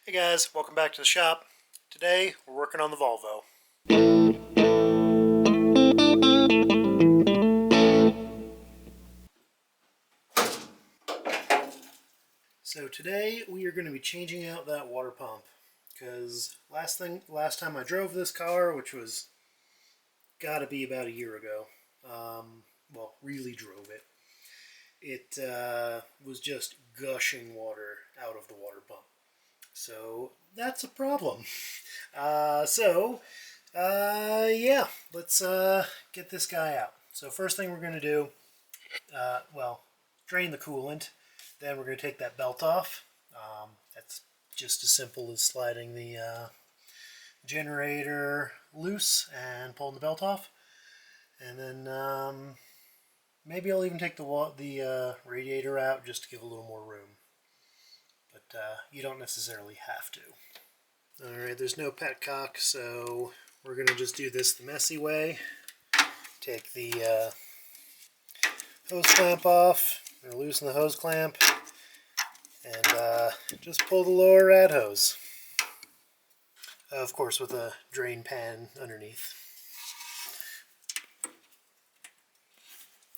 Hey guys, welcome back to the shop. Today we're working on the Volvo. So today we are going to be changing out that water pump because last time I drove this car, which was got to be about a year ago, well, really drove it. It was just gushing water out of the water pump. So that's a problem. Yeah, let's get this guy out. So first thing we're going to do, drain the coolant. Then we're going to take that belt off. That's just as simple as sliding the generator loose and pulling the belt off. And then maybe I'll even take the radiator out just to give a little more room. But you don't necessarily have to. Alright, there's no petcock, so we're going to just do this the messy way. Take the hose clamp off, or loosen the hose clamp, and just pull the lower rad hose. Of course with a drain pan underneath.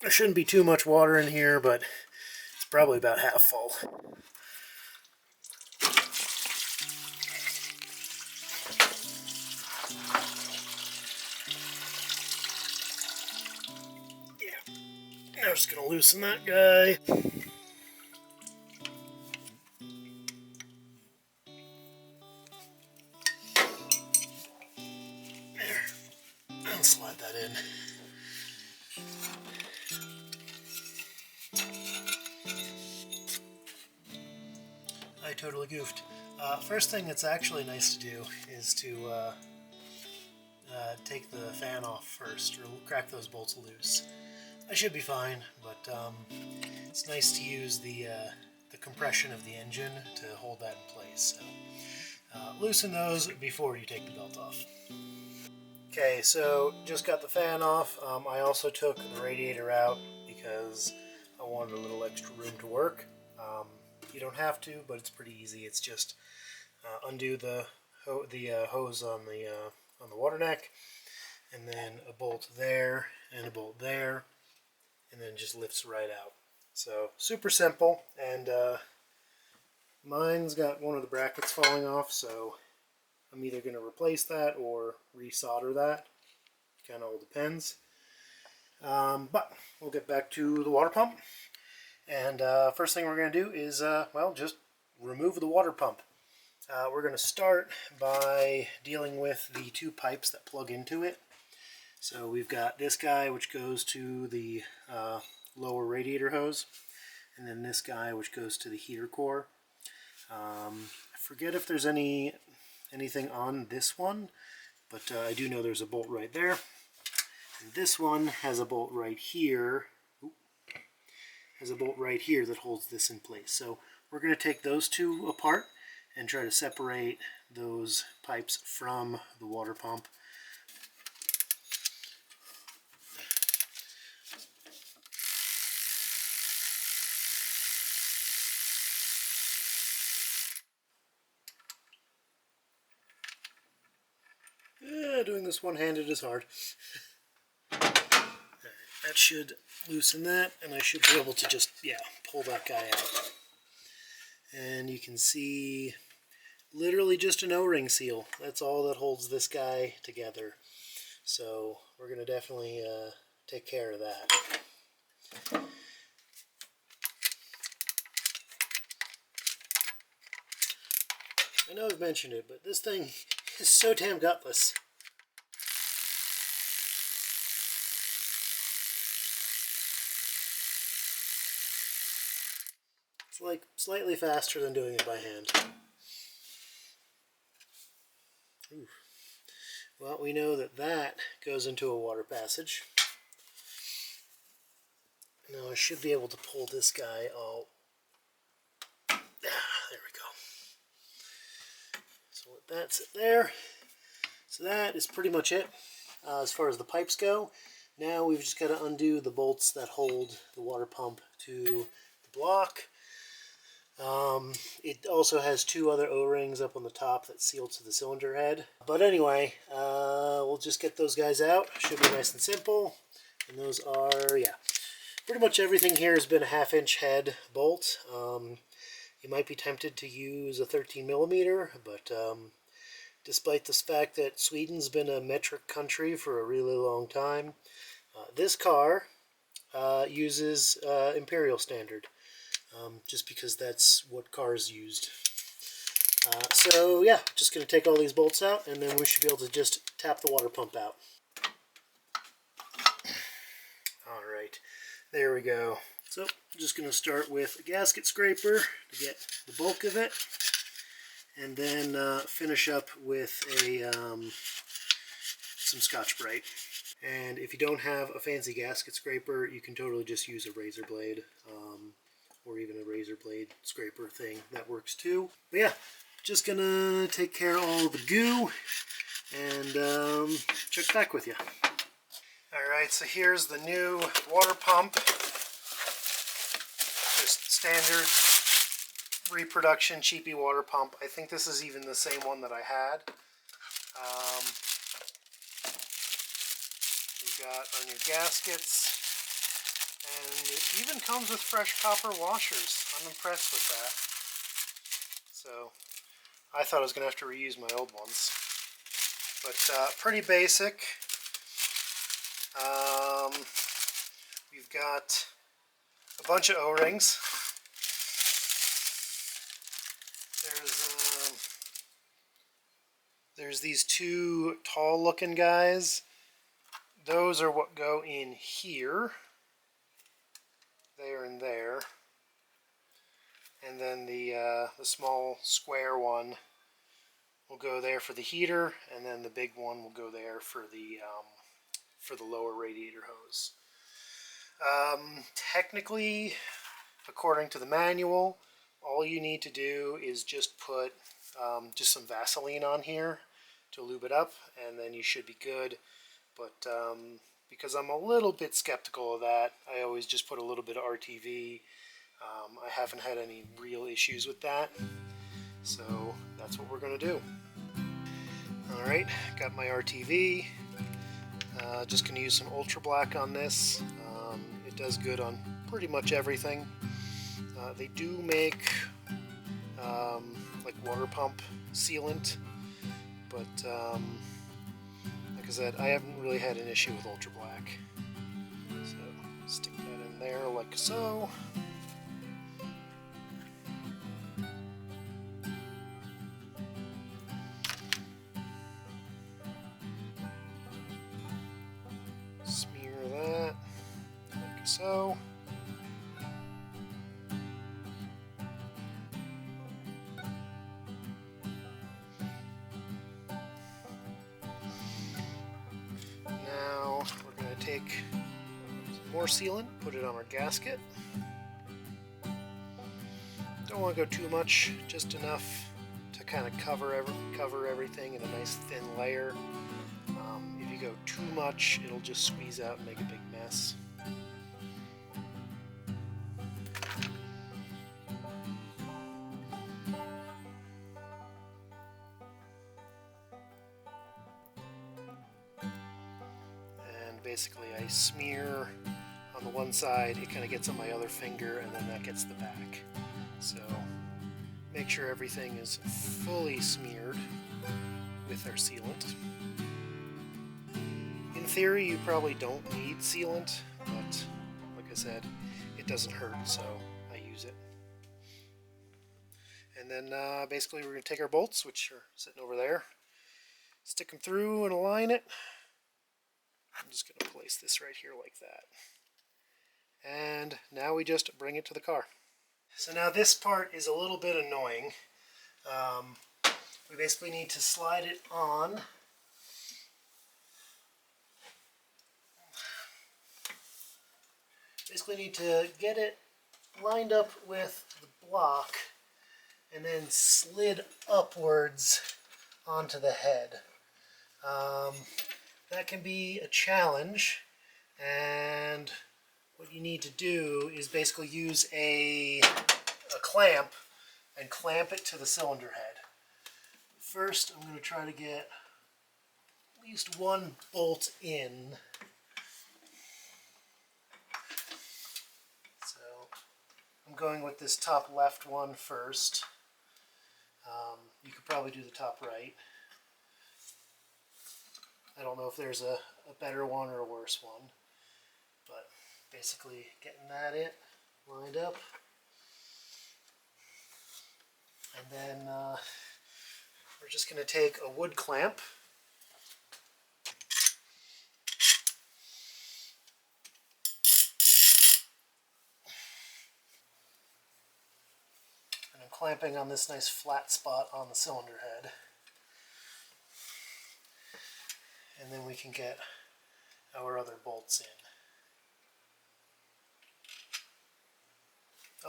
There shouldn't be too much water in here, but it's probably about half full. Now we're just going to loosen that guy. There. And slide that in. I totally goofed. First thing that's actually nice to do is to take the fan off first, or crack those bolts loose. I should be fine, but it's nice to use the compression of the engine to hold that in place. So loosen those before you take the belt off. Okay, so just got the fan off. I also took the radiator out because I wanted a little extra room to work. You don't have to, but it's pretty easy. It's just undo the hose on the water neck, and then a bolt there and a bolt there, and then just lifts right out. So super simple, and mine's got one of the brackets falling off, so I'm either going to replace that or resolder that. Kind of all depends. But we'll get back to the water pump. And first thing we're going to do is, just remove the water pump. We're going to start by dealing with the two pipes that plug into it. So we've got this guy, which goes to the lower radiator hose, and then this guy, which goes to the heater core. I forget if there's anything on this one, but I do know there's a bolt right there. And this one has a bolt right here. That holds this in place. So we're going to take those two apart and try to separate those pipes from the water pump. Doing this one-handed is hard. That should loosen that, and I should be able to just, pull that guy out. And you can see literally just an O-ring seal. That's all that holds this guy together. So we're going to definitely take care of that. I know I've mentioned it, but this thing is so damn gutless. It's like slightly faster than doing it by hand. Ooh. Well, we know that goes into a water passage. Now I should be able to pull this guy out. There we go. So let that sit there. So that is pretty much it as far as the pipes go. Now we've just got to undo the bolts that hold the water pump to the block. It also has two other O-rings up on the top that seal to the cylinder head. But anyway, we'll just get those guys out. Should be nice and simple. And those are, yeah, pretty much everything here has been a 1/2-inch head bolt. You might be tempted to use a 13mm, but despite the fact that Sweden's been a metric country for a really long time, this car uses imperial standard, just because that's what cars used. So yeah, just going to take all these bolts out, and then we should be able to just tap the water pump out. Alright, there we go. So I'm just going to start with a gasket scraper to get the bulk of it, and then finish up with a some Scotch-Brite. And if you don't have a fancy gasket scraper, you can totally just use a razor blade, or even a razor blade scraper thing. That works too. But yeah, just gonna take care of all the goo and check back with you. Alright, so here's the new water pump. Just standard reproduction cheapy water pump. I think this is even the same one that I had. We've got our new gaskets, and it even comes with fresh copper washers. I'm impressed with that. So I thought I was going to have to reuse my old ones, but pretty basic. We've got a bunch of O-rings. There's these two tall looking guys. Those are what go in here, there and there, and then the small square one will go there for the heater, and then the big one will go there for the lower radiator hose. Technically, according to the manual, all you need to do is just put just some Vaseline on here to lube it up, and then you should be good. But because I'm a little bit skeptical of that, I always just put a little bit of RTV. I haven't had any real issues with that, so that's what we're going to do. Alright, got my RTV. Just going to use some Ultra Black on this. It does good on pretty much everything. They do make like water pump sealant, but like I said, I haven't really had an issue with Ultra Black. So stick that in there like so. Smear that like so. Now we're going to take some more sealant, put it on our gasket. Don't want to go too much, just enough to kind of cover everything in a nice thin layer. If you go too much, it'll just squeeze out and make a big mess. And basically I smear on the one side, it kind of gets on my other finger, and then that gets the back. So make sure everything is fully smeared with our sealant. In theory, you probably don't need sealant, but like I said, it doesn't hurt, so I use it. And then basically we're going to take our bolts, which are sitting over there, stick them through and align it. I'm just going to place this right here like that. And now we just bring it to the car. So now this part is a little bit annoying. We basically need to slide it on. Basically need to get it lined up with the block and then slid upwards onto the head. That can be a challenge, and what you need to do is basically use a clamp and clamp it to the cylinder head. First, I'm going to try to get at least one bolt in. So I'm going with this top left one first. You could probably do the top right. I don't know if there's a better one or a worse one, but basically getting that lined up. And then we're just going to take a wood clamp and I'm clamping on this nice flat spot on the cylinder head. And then we can get our other bolts in.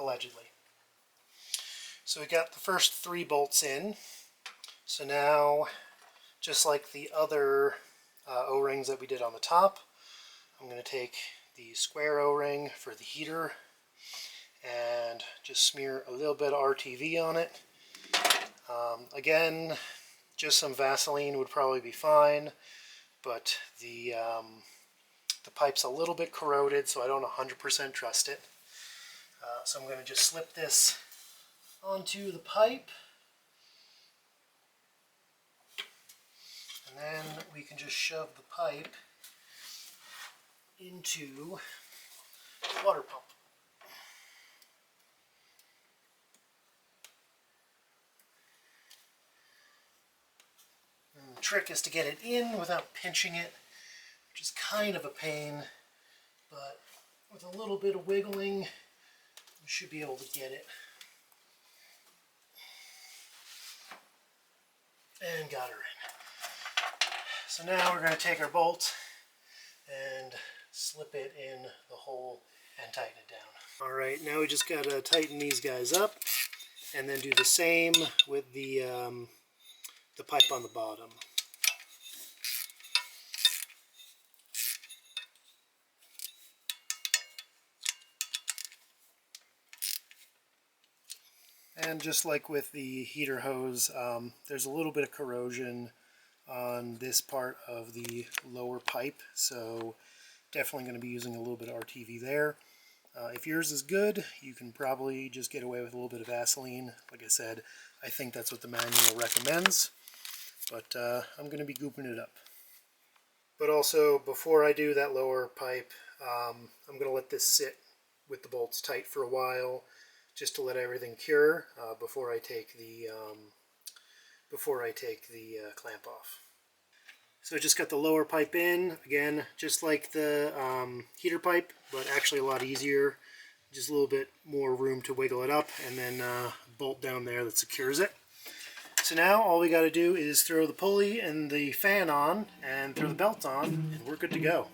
Allegedly. So we got the first 3 bolts in. So now, just like the other O-rings that we did on the top, I'm going to take the square O-ring for the heater and just smear a little bit of RTV on it. Again, just some Vaseline would probably be fine, but the pipe's a little bit corroded, so I don't 100% trust it. So I'm going to just slip this onto the pipe, and then we can just shove the pipe into the water pump. And the trick is to get it in without pinching it, which is kind of a pain, but with a little bit of wiggling, we should be able to get it. And got her in. So now we're going to take our bolt and slip it in the hole and tighten it down. Alright, now we just got to tighten these guys up and then do the same with the pipe on the bottom. And just like with the heater hose, there's a little bit of corrosion on this part of the lower pipe, so definitely going to be using a little bit of RTV there. If yours is good, you can probably just get away with a little bit of Vaseline. Like I said, I think that's what the manual recommends, but I'm going to be gooping it up. But also, before I do that lower pipe, I'm going to let this sit with the bolts tight for a while, just to let everything cure before I take the clamp off. So I just got the lower pipe in, again, just like the heater pipe, but actually a lot easier. Just a little bit more room to wiggle it up, and then bolt down there that secures it. So now all we got to do is throw the pulley and the fan on, and throw the belt on, and we're good to go.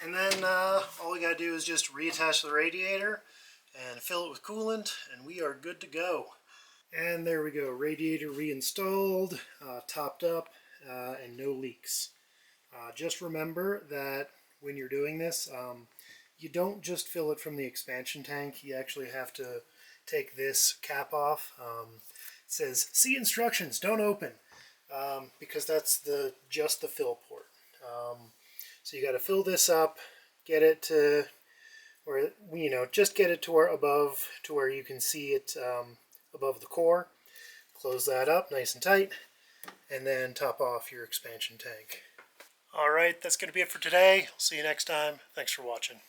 And then all we got to do is just reattach the radiator and fill it with coolant, and we are good to go. And there we go, radiator reinstalled, topped up, and no leaks. Just remember that when you're doing this, you don't just fill it from the expansion tank. You actually have to take this cap off. It says, see instructions, don't open, because that's just the fill port. So you got to fill this up, get it to where, just get it to where where you can see it above the core. Close that up nice and tight, and then top off your expansion tank. Alright, that's going to be it for today. I'll see you next time. Thanks for watching.